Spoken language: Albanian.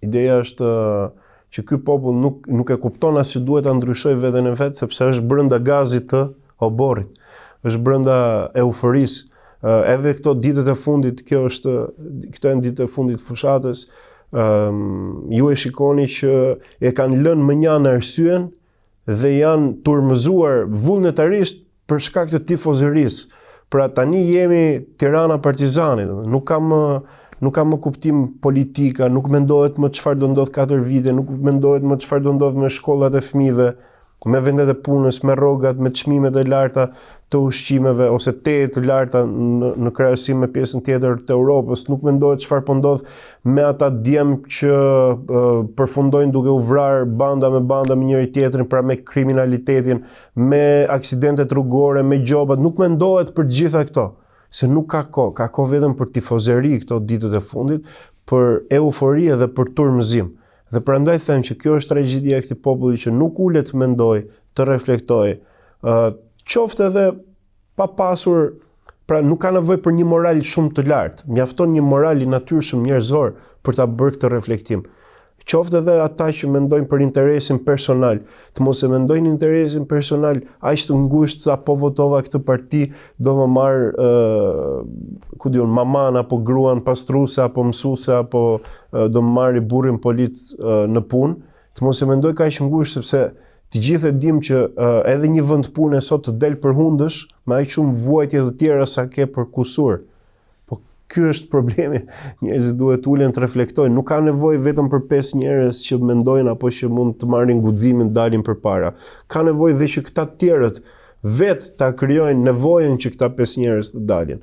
Ideja është që ky popull nuk e kupton as që duhet ta ndryshojë veten e vet, sepse është brenda gazit të oborrit, është brenda euforisë. Edhe këto ditët e fundit, këto janë ditët e fundit fushatës, ju e shikoni që e kanë lënë mënjanë arsyen dhe janë turmëzuar vullnetarisht për shkak të tifozërisë. Pra tani jemi Tirana Partizani, nuk ka më kuptim politika, nuk mendohet më çfarë do ndodh 4 vite, nuk mendohet më çfarë do ndodh me shkollat e fëmijëve, me vendet e punës, me rrogat, me çmimet e larta të ushqimeve ose tejet të larta në krahasim me pjesën tjetër të Europës, nuk mendohet çfarë po ndodh me ata djem që përfundojnë duke u vrarë banda me njëri tjetrin, pra me kriminalitetin, me aksidentet rrugore, me gjobat, nuk mendohet për gjitha këto, se nuk ka kohë vetëm për tifozëri këto ditët e fundit, për eufori dhe për turmëzim. Dhe prandaj them që kjo është tragjedia e këtij populli që nuk ulet të mendoj, të reflektoj, qoftë edhe pa pasur, pra nuk ka nevojë për një moral shumë të lartë, mjafton një moral i natyrshëm njerëzor për ta bërë këtë reflektim. Qoftë edhe ata që mendojnë për interesin personal, të mos e mendojnë interesin personal aq të ngushtë sa po votova këtë parti, do më marr maman apo gruan pastruese apo mësuese apo do më marr burrin polic në punë, të mos e mendoj kaq ngushtë sepse të gjithë e dim që edhe një vend pune sot të del përhundësh me aq shumë vuajtje të tjera sa ke për kusur. Ky është problemi, njerëzit duhet ulen të reflektojnë, nuk ka nevojë vetëm për 5 njerëz që mendojnë apo që mund të marrin guximin dalin përpara. Ka nevojë dhe që këta të tjerët vetë ta krijojnë nevojën që këta 5 njerëz të dalin.